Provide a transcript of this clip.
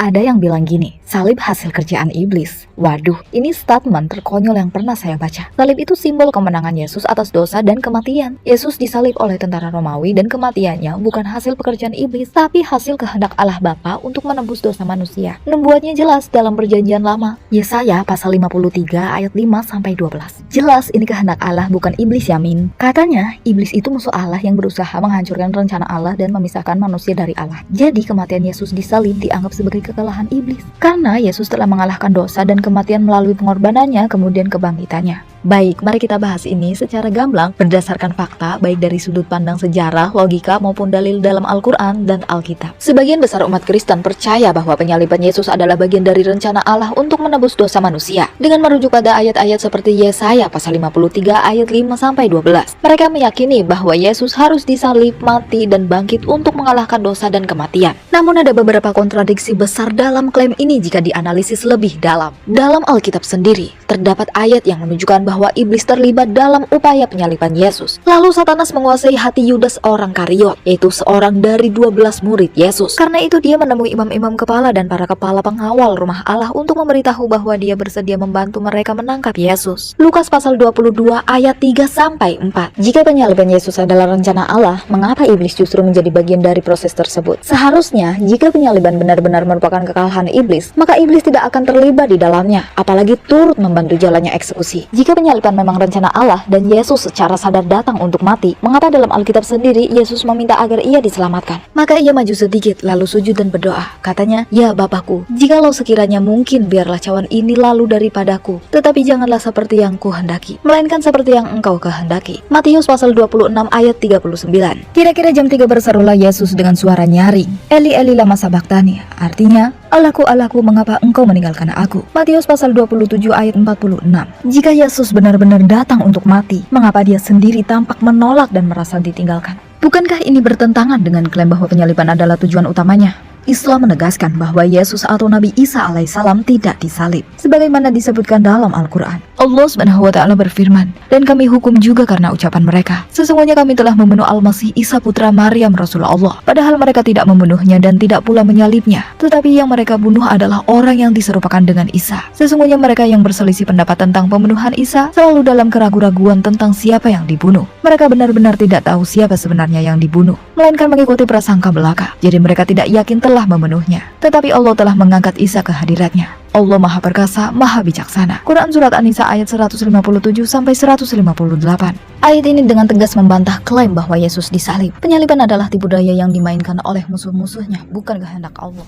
Ada yang bilang gini, salib hasil kerjaan iblis. Waduh, ini statement terkonyol yang pernah saya baca. Salib itu simbol kemenangan Yesus atas dosa dan kematian. Yesus disalib oleh tentara Romawi dan kematiannya bukan hasil pekerjaan iblis, tapi hasil kehendak Allah Bapa untuk menebus dosa manusia. Membuatnya jelas dalam perjanjian lama. Yesaya pasal 53 ayat 5-12. Jelas ini kehendak Allah bukan iblis, yamin. Katanya, iblis itu musuh Allah yang berusaha menghancurkan rencana Allah dan memisahkan manusia dari Allah. Jadi kematian Yesus disalib dianggap sebagai kekalahan iblis. Karena Yesus telah mengalahkan dosa dan kematian melalui pengorbanannya, kemudian kebangkitannya. Baik, mari kita bahas ini secara gamblang berdasarkan fakta baik dari sudut pandang sejarah, logika maupun dalil dalam Al-Quran dan Alkitab. Sebagian besar umat Kristen percaya bahwa penyaliban Yesus adalah bagian dari rencana Allah untuk menebus dosa manusia. Dengan merujuk pada ayat-ayat seperti Yesaya pasal 53 ayat 5-12. Mereka meyakini bahwa Yesus harus disalib, mati, dan bangkit untuk mengalahkan dosa dan kematian. Namun ada beberapa kontradiksi besar dalam klaim ini jika dianalisis lebih dalam. Dalam Alkitab sendiri, terdapat ayat yang menunjukkan bahwa iblis terlibat dalam upaya penyaliban Yesus. Lalu Satanas menguasai hati Yudas orang Kariot, yaitu seorang dari 12 murid Yesus. Karena itu dia menemui imam-imam kepala dan para kepala pengawal rumah Allah untuk memberitahu bahwa dia bersedia membantu mereka menangkap Yesus. Lukas pasal 22 ayat 3-4. Jika penyaliban Yesus adalah rencana Allah, mengapa iblis justru menjadi bagian dari proses tersebut? Seharusnya, jika penyaliban benar-benar merupakan kekalahan iblis, maka iblis tidak akan terlibat di dalamnya, apalagi turut membantu jalannya eksekusi. Jika penyaliban memang rencana Allah dan Yesus secara sadar datang untuk mati, mengapa dalam Alkitab sendiri Yesus meminta agar ia diselamatkan? Maka ia maju sedikit lalu sujud dan berdoa. Katanya, "Ya Bapakku, jikalau sekiranya mungkin biarlah cawan ini lalu daripadaku, tetapi janganlah seperti yang kuhendaki, melainkan seperti yang Engkau kehendaki." Matius pasal 26 ayat 39. Kira-kira jam 3 berserulah Yesus dengan suara nyaring, "Eli Eli lama sabachthani," artinya, "Allahku, Allahku, mengapa Engkau meninggalkan aku?" Matius pasal 27 ayat 46. Jika Yesus benar-benar datang untuk mati, mengapa dia sendiri tampak menolak dan merasa ditinggalkan? Bukankah ini bertentangan dengan klaim bahwa penyaliban adalah tujuan utamanya? Islam menegaskan bahwa Yesus atau Nabi Isa alaihissalam tidak disalib, sebagaimana disebutkan dalam Al-Quran. Allah SWT berfirman, "Dan kami hukum juga karena ucapan mereka. Sesungguhnya kami telah membunuh Al-Masih Isa putra Maryam Rasulullah Allah. Padahal mereka tidak membunuhnya dan tidak pula menyalibnya. Tetapi yang mereka bunuh adalah orang yang diserupakan dengan Isa. Sesungguhnya mereka yang berselisih pendapat tentang pembunuhan Isa selalu dalam keraguan-raguan tentang siapa yang dibunuh. Mereka benar-benar tidak tahu siapa sebenarnya yang dibunuh, melainkan mengikuti prasangka belaka. Jadi mereka tidak yakin telah memenuhnya. Tetapi Allah telah mengangkat Isa ke hadiratnya. Allah Maha Perkasa, Maha Bijaksana." Quran Surat An-Nisa ayat 157-158. Ayat ini dengan tegas membantah klaim bahwa Yesus disalib. Penyaliban adalah tipu daya yang dimainkan oleh musuh-musuhnya, bukan kehendak Allah.